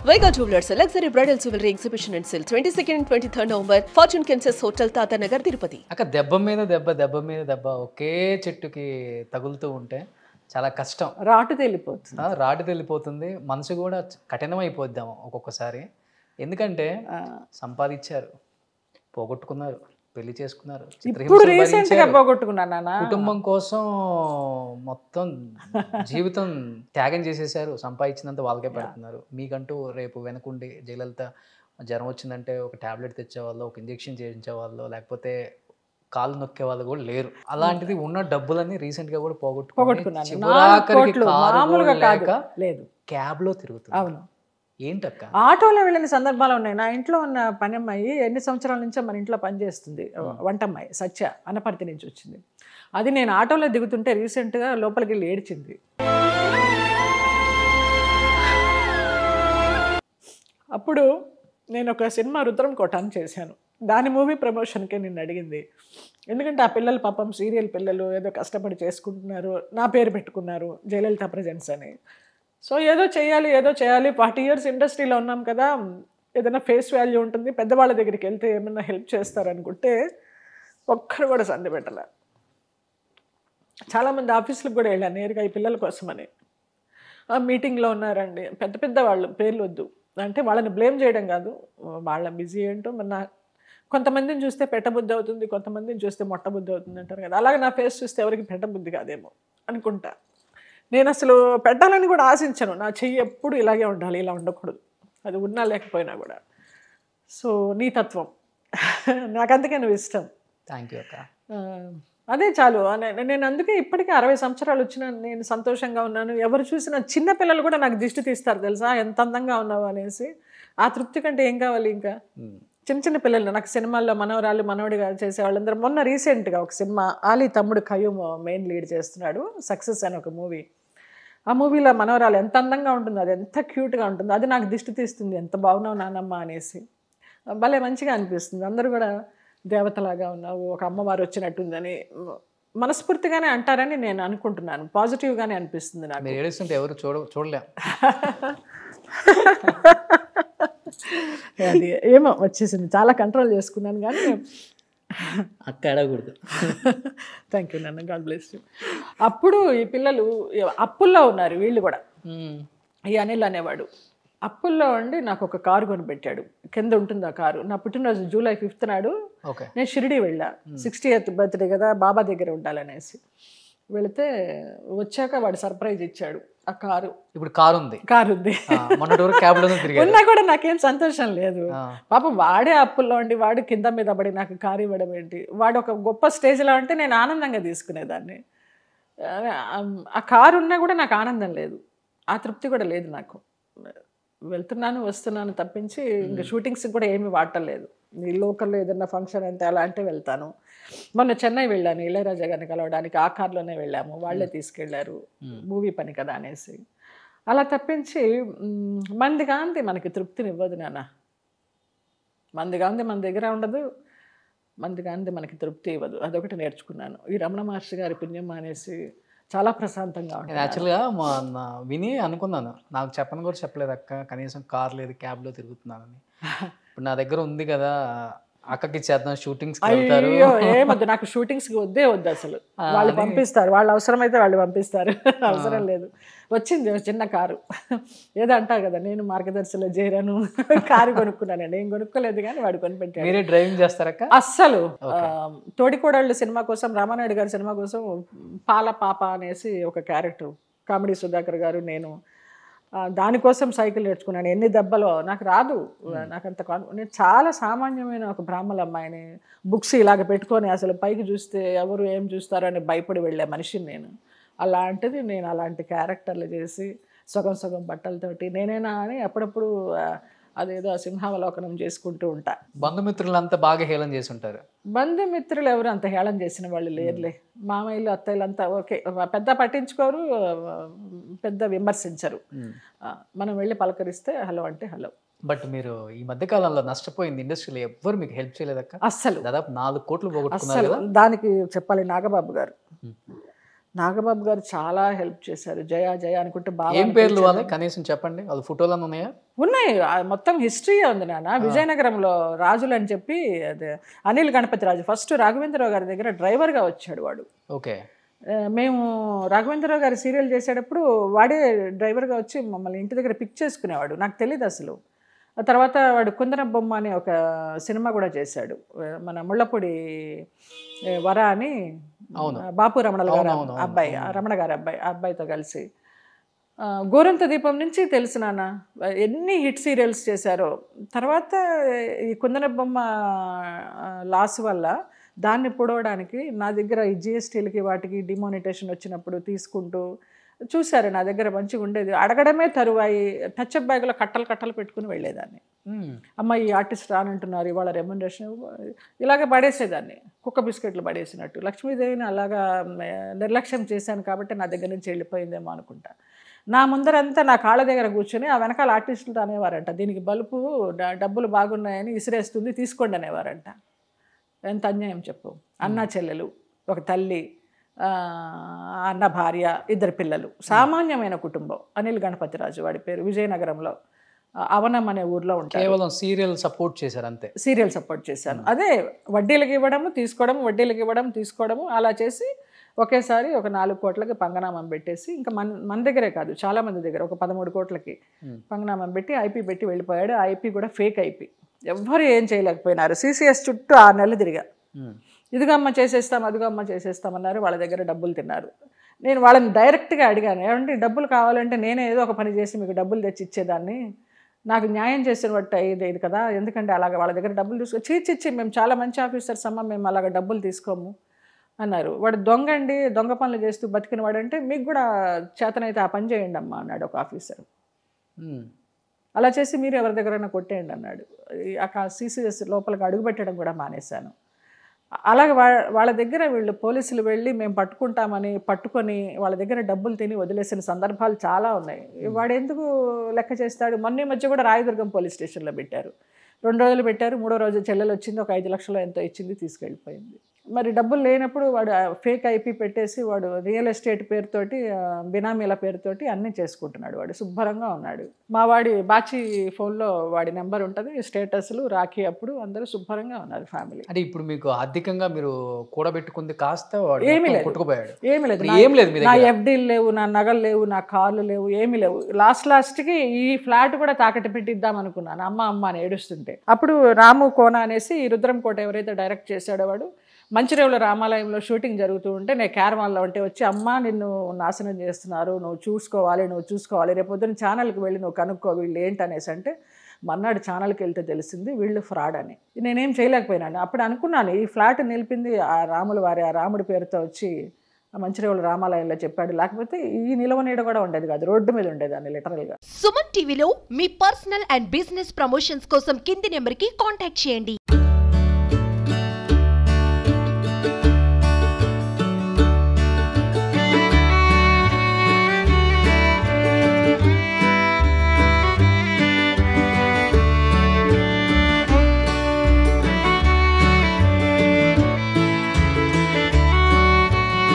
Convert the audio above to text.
Vega Jewelers, a luxury bridal jewelry exhibition and sale 22nd and 23rd November, Fortune Kansas Hotel, Tata Nagar, Tirupati. అక్క దెబ్బ ఒకే చెట్టుకి తగులుతూ ఉంటే చాలా కష్టం. రాటు తెలిపోతుంది. రాటు వెళ్ళిపోతుంది, మనసు కూడా కఠినమైపోద్దాము ఒక్కొక్కసారి. ఎందుకంటే సంపాదించారు, పోగొట్టుకున్నారు, పెళ్లి చేసుకున్నారు, ఇప్పుడు రీసెంట్ గా పోగొట్టుకున్నానా, కుటుంబం కోసం మొత్తం జీవితం త్యాగం చేసేసారు, సంపాదించినంత వాళ్ళకే పెడుతున్నారు. మీకంటూ రేపు వెనకుండి జయలలిత జ్వరం వచ్చిందంటే ఒక టాబ్లెట్ తెచ్చేవాళ్ళు, ఒక ఇంజెక్షన్ చేయించేవాళ్ళు, లేకపోతే కాలు నొక్కే వాళ్ళు కూడా లేరు. అలాంటిది ఉన్న డబ్బులన్నీ రీసెంట్ గా కూడా పోగొట్టుకున్నాను. క్యాబ్ లో తిరుగుతుంది. అవును, ఏంటక్క? ఆటోలో వెళ్ళిన సందర్భాలు ఉన్నాయి. నా ఇంట్లో ఉన్న పని అమ్మాయి ఎన్ని సంవత్సరాల నుంచో మన ఇంట్లో పనిచేస్తుంది, వంటమ్మాయి సత్య, అనపర్తి నుంచి వచ్చింది. అది నేను ఆటోలో దిగుతుంటే రీసెంట్గా లోపలికి వెళ్ళి ఏడ్చింది. అప్పుడు నేను ఒక సినిమా రుద్రం కోటాన్ని చేశాను. దాని మూవీ ప్రమోషన్కే నిన్ను అడిగింది. ఎందుకంటే ఆ పిల్లలు పాపం సీరియల్ పిల్లలు ఏదో కష్టపడి చేసుకుంటున్నారు, నా పేరు పెట్టుకున్నారు జయలలిత ప్రజెంట్స్ అని. సో ఏదో చేయాలి 40 years ఇండస్ట్రీలో ఉన్నాం కదా, ఏదైనా ఫేస్ వాల్యూ ఉంటుంది, పెద్దవాళ్ళ దగ్గరికి వెళ్తే ఏమైనా హెల్ప్ చేస్తారనుకుంటే ఒక్కరు కూడా సంధి పెట్టలే. చాలామంది ఆఫీసులకు కూడా వెళ్ళాను నేరుగా ఈ పిల్లల కోసమని. ఆ మీటింగ్లో ఉన్నారండి పెద్ద వాళ్ళు, పేర్లు వద్దు అంటే వాళ్ళని బ్లేమ్ చేయడం కాదు, వాళ్ళ బిజీ ఏంటో. మన కొంతమందిని చూస్తే పెట్టబుద్ధి అవుతుంది, కొంతమందిని చూస్తే మొట్టబుద్ధి అవుతుంది అంటారు కదా, అలాగే నా ఫేస్ చూస్తే ఎవరికి పెట్టబుద్ధి కాదేమో అనుకుంటా. నేను అసలు పెట్టాలని కూడా ఆశించను, నా చెయ్యి ఎప్పుడు ఇలాగే ఉండాలి, ఇలా ఉండకూడదు, అది ఉన్నా లేకపోయినా కూడా. సో నీ తత్వం నాకు అందుకే నువ్వు ఇష్టం. థ్యాంక్ యూ అక్క. అదే చాలు. నేను అందుకే ఇప్పటికీ 60 సంవత్సరాలు వచ్చినా నేను సంతోషంగా ఉన్నాను. ఎవరు చూసినా చిన్న పిల్లలు కూడా నాకు దిష్టి తీస్తారు తెలుసా, ఎంత అందంగా ఉన్నావు అనేసి. ఆ తృప్తి కంటే ఏం కావాలి ఇంకా. చిన్న పిల్లలు నాకు సినిమాల్లో మనవరాలు మనవడిగా చేసే వాళ్ళందరూ. మొన్న రీసెంట్గా ఒక సినిమా, ఆలీ తమ్ముడు ఖయూమ్ మెయిన్ లీడ్ చేస్తున్నాడు, సక్సెస్ అని ఒక మూవీ. ఆ మూవీలో మనవరాలు ఎంత అందంగా ఉంటుందో, అది ఎంత క్యూట్గా ఉంటుందో, అది నాకు దిష్టి తీస్తుంది, ఎంత బాగున్నావు నానమ్మ అనేసి. భలే మంచిగా అనిపిస్తుంది. అందరూ కూడా దేవతలాగా ఉన్నావు, ఒక అమ్మవారు వచ్చినట్టుందని మనస్ఫూర్తిగానే అంటారని నేను అనుకుంటున్నాను. పాజిటివ్గానే అనిపిస్తుంది నాకు. మీరు ఏడుస్తుంటే ఎవరు చూడలే. అది ఏమో వచ్చేసింది, చాలా కంట్రోల్ చేసుకున్నాను కానీ అక్క అడగకూడదు. థ్యాంక్ యూ నాన్న, గాడ్ బ్లెస్ యూ. అప్పుడు ఈ పిల్లలు అప్పుల్లో ఉన్నారు, వీళ్ళు కూడా. ఈ అనిల్ అనేవాడు అప్పుల్లో ఉండి నాకు ఒక కారు కొనిపెట్టాడు. కింద ఉంటుంది ఆ కారు. నా పుట్టినరోజు July 5th నాడు నేను షిరిడి వెళ్ళా, 60th బర్త్డే కదా, బాబా దగ్గర ఉండాలనేసి వెళితే వచ్చాక వాడు సర్ప్రైజ్ ఇచ్చాడు. ఆ కారు, ఇప్పుడు కారు ఉంది ఉన్నా కూడా నాకేం సంతోషం లేదు. పాపం వాడే అప్పుల్లో ఉండి వాడు కింద మీద పడి నాకు కారు ఇవ్వడం ఏంటి. వాడు ఒక గొప్ప స్టేజ్లో ఉంటే నేను ఆనందంగా తీసుకునేదాన్ని. ఆ కారు ఉన్నా కూడా నాకు ఆనందం లేదు, ఆ తృప్తి కూడా లేదు నాకు. వెళ్తున్నాను వస్తున్నాను తప్పించి ఇంకా షూటింగ్స్ కూడా ఏమీ వాడటలేదు. ఈ లోకల్లో ఏదన్నా ఫంక్షన్ అంటే అలా అంటే వెళ్తాను. మొన్న చెన్నై వెళ్ళాను ఇళయరాజా గారిని కలవడానికి, ఆ కార్లోనే వెళ్ళాము, వాళ్ళే తీసుకెళ్లారు, మూవీ పని కదా అనేసి. అలా తప్పించి మంది కాంతి మనకి తృప్తినివ్వదు నాన్న. మంది కాంతి మన దగ్గర ఉండదు, మంది కాంతి మనకి తృప్తి ఇవ్వదు. అదొకటి నేర్చుకున్నాను ఈ రమణ మహర్షి గారి పుణ్యం అనేసి. చాలా ప్రశాంతంగా ఉంటుంది. యాక్చువల్గా విని అనుకున్నాను, నాకు చెప్పను కూడా చెప్పలేదు అక్క, కనీసం కార్ లేదు క్యాబ్లో తిరుగుతున్నానని. ఇప్పుడు నా దగ్గర ఉంది కదా, అక్కకి చేద్దాం, షూటింగ్స్ ఏమొద్దు నాకు, షూటింగ్స్కి వద్దు అసలు. వాళ్ళు పంపిస్తారు, వాళ్ళు అవసరమైతే వాళ్ళు పంపిస్తారు, అవసరం లేదు. వచ్చింది చిన్న కారు, ఏదో అంటారు కదా, నేను మార్గదర్శిలో చేరాను, కారు కొనుక్కున్నాను. నేను కొనుక్కోలేదు కానీ వాడు కొనిపెట్టాడు. మీరే డ్రైవింగ్ చేస్తారక్క? అస్సలు. తోడికోడళ్ళు సినిమా కోసం, రామానాయుడు గారి సినిమా కోసం పాల పాప అనేసి ఒక క్యారెక్టర్, కామెడీ సుధాకర్ గారు, నేను దానికోసం సైకిల్ నేర్చుకున్నాను. ఎన్ని దెబ్బలో నాకు రాదు, నాకంత నేను చాలా సామాన్యమైన ఒక బ్రాహ్మణ అమ్మాయిని, బుక్స్ ఇలాగ పెట్టుకొని అసలు పైకి చూస్తే ఎవరు ఏం చూస్తారని భయపడి వెళ్ళే మనిషిని నేను. అలాంటిది నేను అలాంటి క్యారెక్టర్లు చేసి సగం బట్టలతోటి నేనేనా అని అప్పుడప్పుడు అదేదో సింహావలోకనం చేసుకుంటూ ఉంటా. బంధుమిత్రులంతా బాగా హేళన చేసి ఉంటారు. బంధుమిత్రులు ఎవరు అంత హేళన చేసిన వాళ్ళు లేరులే. మామయ్యలు అత్తయ్యలంతా ఓకే, పెద్ద పట్టించుకోరు, పెద్ద విమర్శించరు. మనం వెళ్ళి పలకరిస్తే హలో అంటే హలో. బట్ మీరు ఈ మధ్య కాలంలో నష్టపోయింది ఇండస్ట్రీలో ఎవ్వరు మీకు హెల్ప్ చేయలేదక్క? అస్సలు. దాదాపు 4 కోట్లు పోగొట్టుకున్నారు. దానికి చెప్పాలి నాగబాబు గారు. నాగబాబు గారు చాలా హెల్ప్ చేశారు. జయ జయ అనుకుంటే బాగా ఏం పేర్లు వాళ్ళే కనీసం చెప్పండి, అది ఫోటోలు ఉన్నాయా? ఉన్నాయి, మొత్తం హిస్టరీ ఉంది నాన్న. విజయనగరంలో రాజులు అని చెప్పి అదే అనిల్ గణపతి రాజు ఫస్ట్ రాఘవేంద్రరావు గారి దగ్గర డ్రైవర్గా వచ్చాడు వాడు. ఓకే. మేము రాఘవేంద్రరావు గారి సీరియల్ చేసేటప్పుడు వాడే డ్రైవర్గా వచ్చి మమ్మల్ని ఇంటి దగ్గర పిక్ చేసుకునేవాడు. నాకు తెలియదు అసలు. ఆ తర్వాత వాడు కుందన బొమ్మ అనే ఒక సినిమా కూడా చేశాడు, మన ముళ్ళపూడి వర అని, బాపు రమణ గారు అబ్బాయి, రమణ గారి అబ్బాయి, ఆ అబ్బాయితో కలిసి. గోరంత దీపం నుంచి తెలుసు నాన్న, ఎన్ని హిట్ సీరియల్స్ చేశారో. తర్వాత ఈ కుందన బొమ్మ లాస్ వల్ల దాన్ని పొడవడానికి నా దగ్గర ఈ జిఎస్టీలకి వాటికి డిమానిటేషన్ వచ్చినప్పుడు తీసుకుంటూ చూశారు. నా దగ్గర మంచిగా ఉండేది, అడగడమే తరువాయి టచ్అప్ బ్యాగ్లో కట్టలు కట్టలు పెట్టుకుని వెళ్ళేదాన్ని. అమ్మ ఈ ఆర్టిస్ట్ రానంటున్నారు, ఇవాళ రెమ్యునరేషన్, ఇలాగ పడేసేదాన్ని, కుక్క బిస్కెట్లు పడేసినట్టు. లక్ష్మీదేవిని అలాగా నిర్లక్ష్యం చేశాను కాబట్టి నా దగ్గర నుంచి వెళ్ళిపోయిందేమో అనుకుంటా. నా ముందరంతా నా కాళ్ళ దగ్గర కూర్చొని ఆ వెనకాల ఆర్టిస్టులు అనేవారంట, దీనికి బలుపు డబ్బులు బాగున్నాయని ఇసిరేస్తుంది, తీసుకోండి అనేవారంట. ఎంత అన్యాయం చెప్పు. అన్న చెల్లెలు, ఒక తల్లి, అన్న భార్య, 2 పిల్లలు, సామాన్యమైన కుటుంబం. అనిల్ గణపతి రాజు వాడి పేరు. విజయనగరంలో అవనం అనే ఊర్లో ఉంటారు. కేవలం సీరియల్ సపోర్ట్ చేశారు అంతే. సీరియల్ సపోర్ట్ చేశాను. అదే వడ్డీలకు ఇవ్వడము తీసుకోవడము, వడ్డీలకు ఇవ్వడం తీసుకోవడము, అలా చేసి ఒకేసారి ఒక 4 కోట్లకి పంగనామం పెట్టేసి, ఇంకా మన దగ్గరే కాదు చాలా మంది దగ్గర ఒక 13 కోట్లకి పంగనామం పెట్టి ఐపీ పెట్టి వెళ్ళిపోయాడు. ఆ ఐపీ కూడా ఫేక్ ఐపీ, ఎవ్వరు ఏం చేయలేకపోయినారు. సిసిఎస్ చుట్టూ 6 నెలలు తిరిగా, ఇదిగో అమ్మ చేసేస్తాం, అదిగో అమ్మ చేసేస్తామన్నారు. వాళ్ళ దగ్గర డబ్బులు తిన్నారు. నేను వాళ్ళని డైరెక్ట్గా అడిగాను, ఏమంటే డబ్బులు కావాలంటే నేనే ఏదో ఒక పని చేసి మీకు డబ్బులు తెచ్చి ఇచ్చేదాన్ని, నాకు న్యాయం చేసిన బట్టి అయ్యేది కదా, ఎందుకంటే అలాగ వాళ్ళ దగ్గర డబ్బులు తీసుకో చీచిచ్చి, మేము చాలా మంచి ఆఫీసర్స్ అమ్మ, మేము అలాగ డబ్బులు తీసుకోము అన్నారు. వాడు దొంగండి, దొంగ పనులు చేస్తూ బతికిన వాడంటే, మీకు కూడా చేతనైతే ఆ పని చేయండి అమ్మా అన్నాడు ఒక ఆఫీసర్. అలా చేసి మీరు ఎవరి దగ్గరైనా కొట్టేయండి అన్నాడు. ఆ సిసిఎస్ లోపలికి అడుగుపెట్టడం కూడా మానేశాను. అలాగే వాళ్ళ దగ్గర వీళ్ళు పోలీసులు వెళ్ళి మేము పట్టుకుంటామని పట్టుకొని వాళ్ళ దగ్గర డబ్బులు తిని వదిలేసిన సందర్భాలు చాలా ఉన్నాయి. వాడు ఎందుకు లెక్క చేస్తాడు. మొన్న మధ్య కూడా రాయదుర్గం పోలీస్ స్టేషన్లో పెట్టారు, 2 రోజులు పెట్టారు. 3వ రోజు చెల్లెలు వచ్చింది, ఒక 5 లక్షలు ఎంతో ఇచ్చింది, తీసుకెళ్ళిపోయింది. మరి డబ్బులు లేనప్పుడు వాడు ఫేక్ ఐపీ పెట్టేసి వాడు రియల్ ఎస్టేట్ పేరుతోటి, బినామీల పేరుతోటి అన్నీ చేసుకుంటున్నాడు. వాడు శుభ్రంగా ఉన్నాడు. మా వాడి బాచి ఫోన్లో వాడి నెంబర్ ఉంటుంది, స్టేటస్లు రాఖీ అప్పుడు అందరూ శుభ్రంగా ఉన్నారు ఫ్యామిలీ. అంటే ఇప్పుడు మీకు ఆర్థికంగా మీరు కూడబెట్టుకుంది కాస్త ఏమీ లేదు, కొట్టుకుపోయాడు. ఏమీ లేదు. నా ఎఫ్డీలు లేవు, నా నగలు లేవు, నా కార్లు లేవు, ఏమీ లేవు. లాస్ట్కి ఈ ఫ్లాట్ కూడా తాకట్టు పెట్టిద్దాం అనుకున్నాను, అమ్మ అని ఏడుస్తుంటే. అప్పుడు రాము కోన అనేసి రుద్రం కోట ఎవరైతే డైరెక్ట్ చేశాడో వాడు, మంచిర్యాల రామాలయంలో షూటింగ్ జరుగుతూ ఉంటే నేను క్యారవాన్లో ఉంటే వచ్చి, అమ్మ నిన్ను నాశనం చేస్తున్నారు, నువ్వు చూసుకోవాలి, రేపు పొద్దున్న ఛానల్కి వెళ్ళి నువ్వు కనుక్కో వీళ్ళు ఏంటనేసి అంటే, మర్నాడు ఛానల్కి వెళ్తే తెలిసింది వీళ్ళు ఫ్రాడ్ అని. నేనేం చేయలేకపోయినాను. అప్పుడు అనుకున్నాను, ఈ ఫ్లాట్ నిలిపింది ఆ రాముడి పేరుతో వచ్చి మంచిర్యాల రామాలయంలో చెప్పాడు, లేకపోతే ఈ నిలవ నీడ కూడా ఉండేది కాదు, రోడ్డు మీద ఉండేదాన్ని లిటరల్గా. సుమన్ టీవీలో మీ పర్సనల్ అండ్ బిజినెస్ ప్రమోషన్స్ కోసం కింది నెంబర్కి కాంటాక్ట్ చేయండి.